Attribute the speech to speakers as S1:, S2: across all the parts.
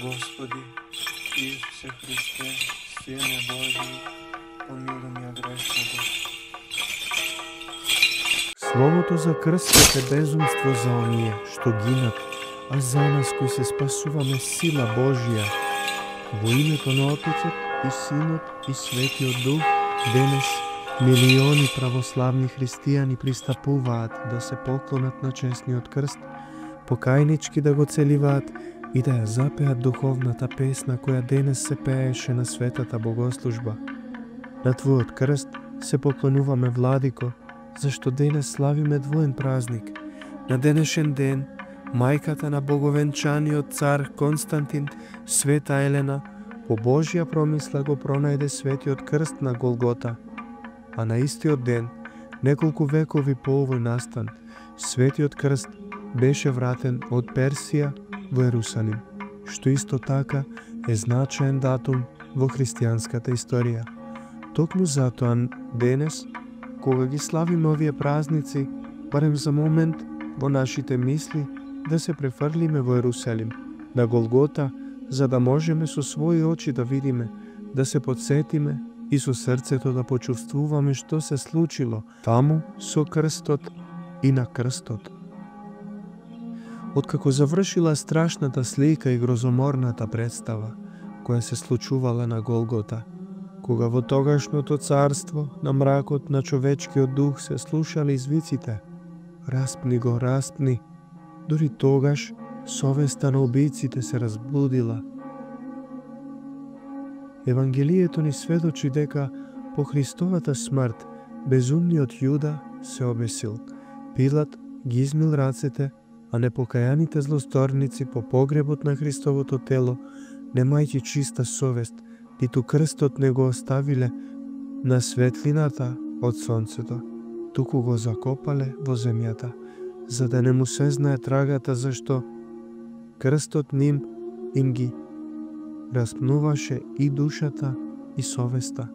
S1: Господи, Исусе Христе, Сине Божий, помилуй меня грешного.
S2: Словото за крстот е безумство за оние што гинат, а за нас кои се спасуваме сила Божија. Во името на Отецот и Синот и Светиот Дух, денес милиони православни христијани пристапуваат да се поклонат на честниот крст, покајнички да го целиваат и да ја запеат духовната песна која денес се пееше на светата богослужба. На Твојот крст се поклонуваме, Владико, зашто денес славиме двоен празник. На денешен ден, мајката на боговенчаниот цар Константин, Света Елена, по Божја промисла го пронајде светиот крст на Голгота. А на истиот ден, неколку векови по овој настан, светиот крст беше вратен од Персија во Ерусалим, што исто така е значаен датум во христијанската историја. Токму затоа денес, кога ги славиме овие празници, барем за момент во нашите мисли да се префрлиме во Ерусалим, на Голгота, за да можеме со своји очи да видиме, да се подсетиме и со срцето да почувствуваме што се случило таму со крстот и на крстот. Откако завршила страшната слика и грозоморната представа, која се случувала на Голгота, кога во тогашното царство на мракот на човечкиот дух се слушали извиците "Распни го, распни", дури тогаш совеста на убиците се разбудила. Евангелието ни сведочи дека по Христовата смрт безумниот Јуда се обесил. Пилат ги измил рацете, а непокајаните злосторници по погребот на Христовото тело, немајќи чиста совест, ниту крстот не го оставиле на светлината од сонцето, туку го закопале во земјата, за да не му се знае трагата, зашто крстот им ги распнуваше и душата и совеста.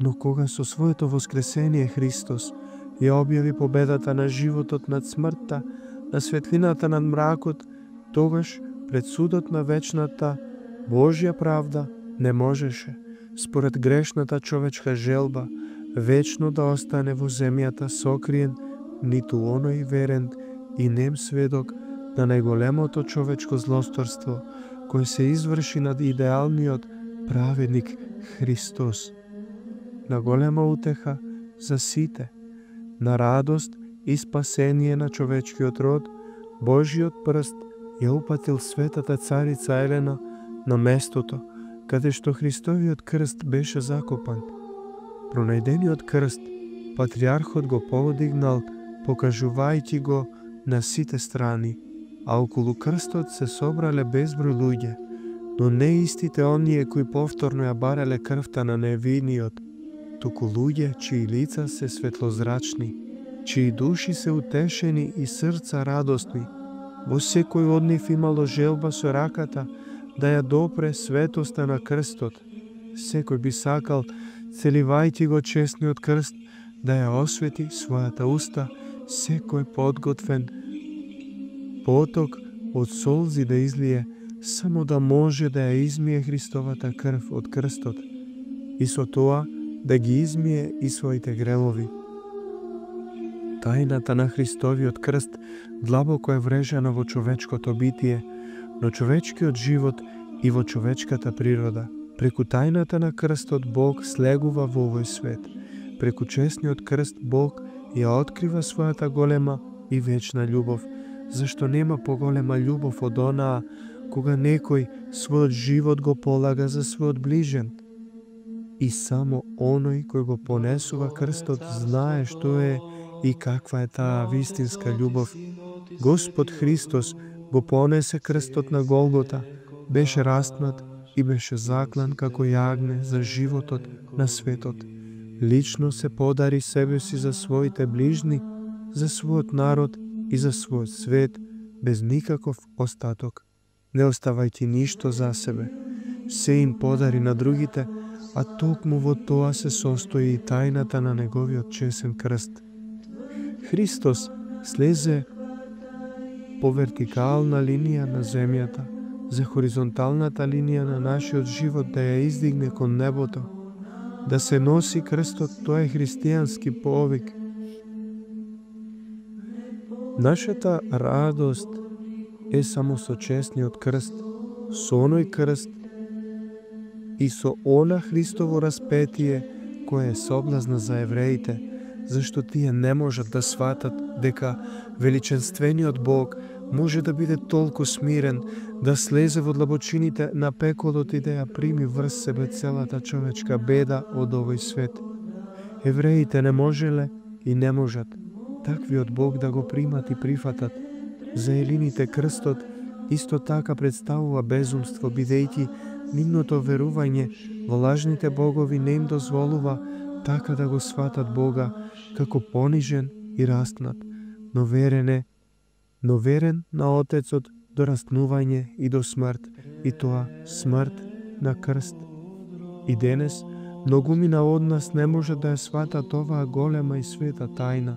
S2: Но кога со своето воскресение Христос ја објави победата на животот над смртта, на светлината над мракот, тогаш пред судот на вечната Божја правда не можеше, според грешната човечка желба, вечно да остане во земјата сокриен ниту оној верен и нем сведок на најголемото човечко злосторство, кој се изврши над идеалниот праведник Христос. На голема утеха за сите, на радост и спасение на човечкиот род, Божиот прст ја упатил светата царица Елена на местото каде што Христовиот крст беше закопан. Пронајдениот крст, патриархот го подигнал, покажувајќи го на сите страни, а околу крстот се собрале безброј луѓе, но не истите оние кои повторно ја барале крвта на невиниот, туку луѓе чии лица се светлозрачни, чии души се утешени и срца радосни. Во секој од нив имало желба со раката да ја допре светоста на крстот. Секој би сакал, целивајќи го честниот крст, да ја освети својата уста, секој подготвен поток од солзи да излие, само да може да ја измие Христовата крв од крстот и со тоа да ги измие и своите гревови. Тајната на Христовиот крст длабоко е врежана во човечкото битие, но човечкиот живот и во човечката природа. Преку тајната на крстот Бог слегува во овој свет. Преку честниот крст Бог ја открива својата голема и вечна љубов, зашто нема поголема љубов од онаа кога некој својот живот го полага за својот ближен. И само оној кој го понесува крстот знае што е и каква е таа вистинска љубов. Господ Христос го понесе крстот на Голгота, беше распнат и беше заклан како јагне за животот на светот. Лично се подари себе си за своите ближни, за својот народ и за својот свет, без никаков остаток, не оставајќи ништо за себе. Се им подари на другите, а токму во тоа се состои и тајната на неговиот чесен крст. Христос слезе по вертикална линија на земјата, за хоризонталната линија на нашиот живот да ја издигне кон небото. Да се носи крстот, тоа е христијански повик. Нашата радост е само со честниот крст, со оној крст и со она Христово распетие кое е соблазна за евреите, зашто тие не можат да сватат дека величенствениот Бог може да биде толку смирен, да слезе во длабочините на пеколот и да ја прими врз себе целата човечка беда од овој свет. Евреите не можеле и не можат таквиот Бог да го примат и прифатат. За елините крстот исто така представува безумство, бидејќи нивното верување во лажните богови не им дозволува така да го сватат Бога како понижен и распнат, но верен на Отецот до раснување и до смрт, и тоа смрт на крст. И денес многумина од нас не може да ја сватат оваа голема и света тајна.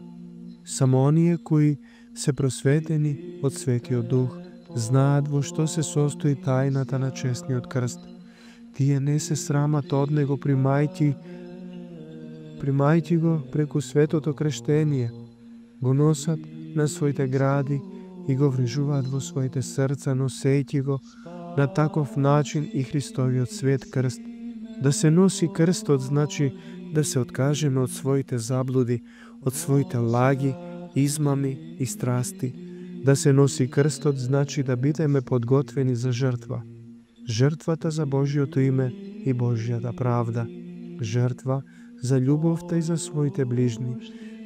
S2: Само оние кои се просветени од Светиот Дух знаат во што се состои тајната на честниот крст. Тие не се срамат од него примајќи го преку светото крештение, го носат на своите гради и го врежуваат во своите срца, носејќи го на таков начин и Христовиот свет крст. Да се носи крстот значи да се откажеме од своите заблуди, од своите лаги, измами и страсти. Да се носи крстот значи да бидеме подготвени за жртва. Жртвата за Божјото име и Божјата правда. Жртва за љубовта и за своите ближни.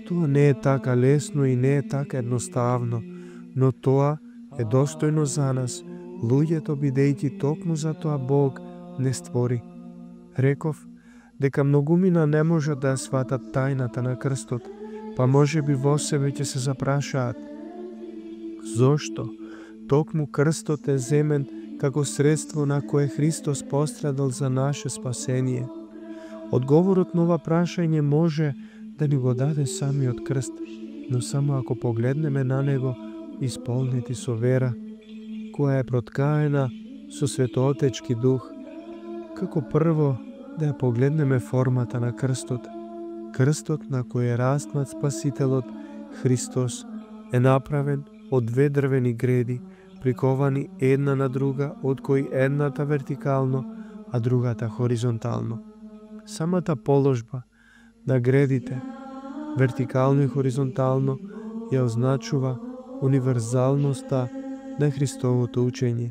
S2: Тоа не е така лесно и не е така едноставно, но тоа е достојно за нас, луѓето, бидејќи токму за тоа Бог не створи. Реков дека многумина не можат да ја сватат тајната на крстот, па може би во себе ќе се запрашаат: зошто токму крстот е земен како средство на кое Христос пострадал за наше спасение? Одговорот на ова прашање може да ни го даде самиот крст, но само ако погледнеме на него исполнети со вера, која е проткаена со светоотечки дух. Како прво да ја погледнеме формата на крстот. Крстот на кој е распнат Спасителот Христос е направен од две дрвени греди, приковани една на друга, од кои едната вертикално, а другата хоризонтално. Самата положба на гредите, вертикално и хоризонтално, ја означува универзалноста на Христовото учење,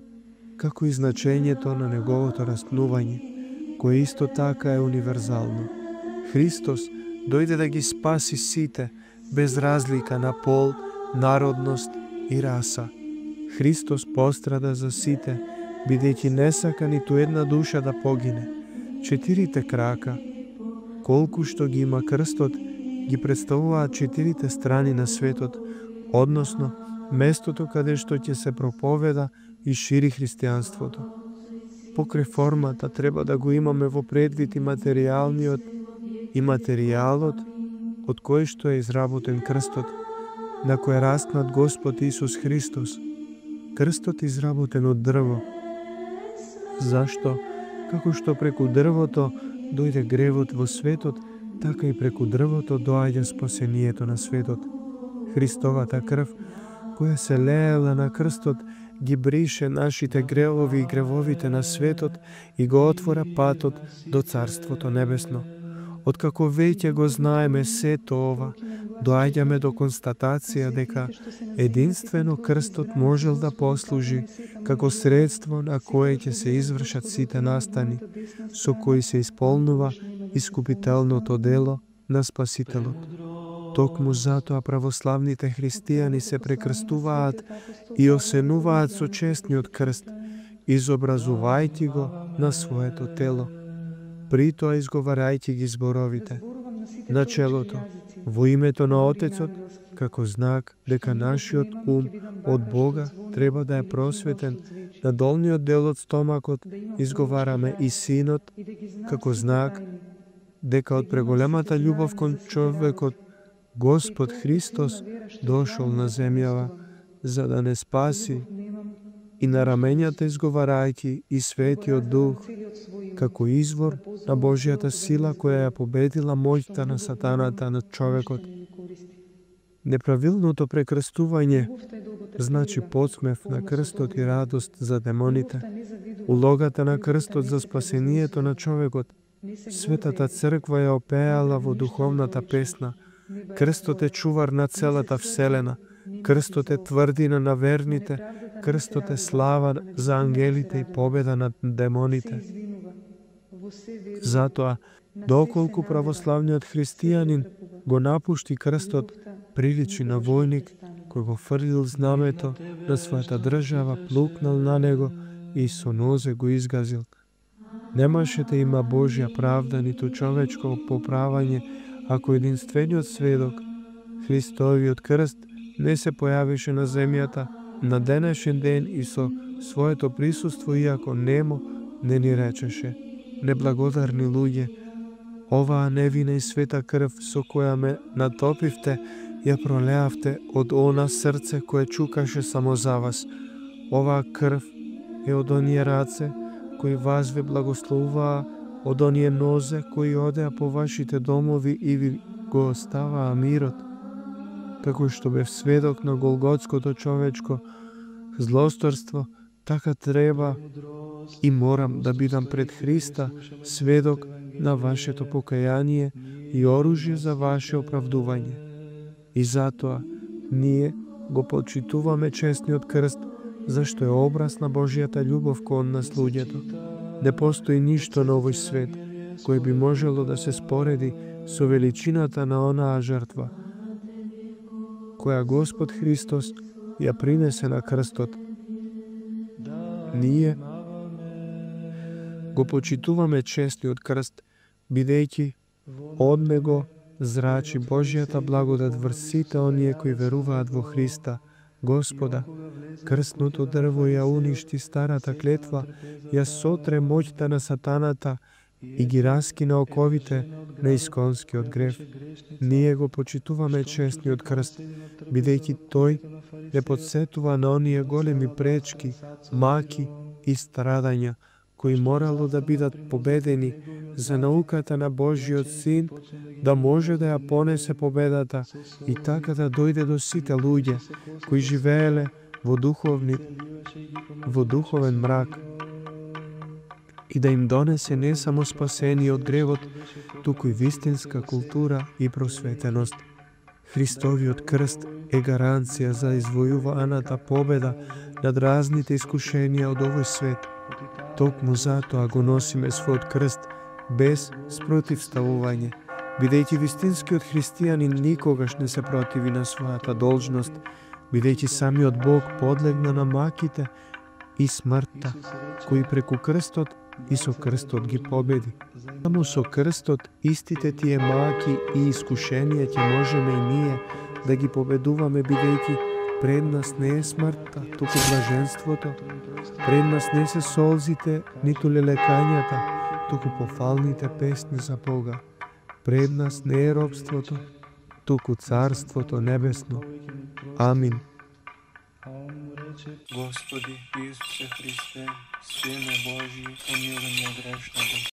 S2: како и значењето на неговото распнување, кое исто така е универзално. Христос дојде да ги спаси сите, без разлика на пол, народност и раса. Христос пострада за сите, бидејќи не сака ниту една душа да погине. Четирите крака, колку што ги има крстот, ги представуваат четирите страни на светот, односно местото каде што ќе се проповеда и шири христијанството. Покрај формата треба да го имаме во предвид и материјалниот и материјалот од кој што е изработен крстот, на кој е распнат Господ Исус Христос. Крстот е изработен од дрво. Зашто? Како што преку дрвото дојде гревот во светот, така и преку дрвото доаѓа спасението на светот. Христовата крв, која се леела на крстот, ги брише нашите гревови и гревовите на светот и го отвора патот до Царството Небесно. Откако веќе го знаеме сето ова, доаѓаме до констатација дека единствено крстот можел да послужи како средство на кое ќе се извршат сите настани, со кои се исполнува искупителното дело на Спасителот. Токму затоа православните христијани се прекрстуваат и осенуваат со честниот крст, изобразувајќи го на своето тело, при тоа изговарајќи ги зборовите: начелото, во името на Отецот, како знак дека нашиот ум од Бога треба да е просветен, на долниот дел од стомакот изговараме и Синот, како знак дека од преголемата љубов кон човекот Господ Христос дошол на земјава за да не спаси и на раменјата изговарајќи и Светиот Дух, како извор на Божјата сила која ја победила моќта на сатаната над човекот. Неправилното прекрстување значи подсмев на крстот и радост за демоните. Улогата на крстот за спасението на човекот, Светата Црква ја опеала во духовната песна. Крстот е чувар на целата вселена. Крстот е тврдина на верните. Крстот е слава за ангелите и победа над демоните. Затоа, доколку православниот христијанин го напушти крстот, приличи на војник кој го фрлил знамето на својата држава, плукнал на него и со нозе го изгазил. Немаше да има Божја правда, ниту човечко поправање, ако единствениот сведок, Христовиот крст, не се појавише на земјата на денешен ден и со своето присуство, иако немо, не ни речеше: неблагодарни луѓе, оваа невина и света крв со која ме натопивте, ја пролеавте од она срце кое чукаше само за вас. Оваа крв е од оние раце кои вас ве благословуваа, од оние нозе кои одеа по вашите домови и ви го оставаа мирот. Како што бев сведок на голготското човечко злосторство, така треба и морам да бидам пред Христа сведок на вашето покаяние и оружје за ваше оправдување. И затоа ние го почитуваме честниот крст, зашто е образ на Божјата љубов кон нас луѓето. Не постои ништо на овој свет кој би можело да се спореди со величината на онаа жртва која Господ Христос ја принесе на крстот. Ние го почитуваме честниот крст, бидејќи од него зрачи Божјата благодат врз сите оние кои веруваат во Христа, Господа. Крстното дрво ја уништи старата клетва, ја сотре моќта на сатаната и ги раскина оковите на исконскиот грев. Ние го почитуваме честниот крст, бидејќи тој не подсетува на оние големи пречки, маки и страдања, кои морало да бидат победени за науката на Божјиот Син, да може да ја понесе победата и така да дојде до сите луѓе кои живееле во духовен мрак и да им донесе не само спасение од гревот, туку и вистинска култура и просветеност. Христовиот крст е гаранција за извојуваната победа над разните искушенија од овој свет. Токму затоа го носиме својот крст без спротивставување, бидејќи вистинскиот христијанин никогаш не се противи на својата должност, бидејќи самиот Бог подлегна на маките и смртта, кои преку крстот и со крстот ги победи. Само со крстот истите тие маки и искушенија ќе можеме и ние да ги победуваме, бидејќи пред нас не е смртта, туку блаженството. Пред нас не се солзите, ниту лелекањата, туку пофалните песни за Бога. Пред нас не е робството, туку Царството небесно. Амин.
S1: Господи Исусе Христе, Сине Божи, помилуй меня грешного.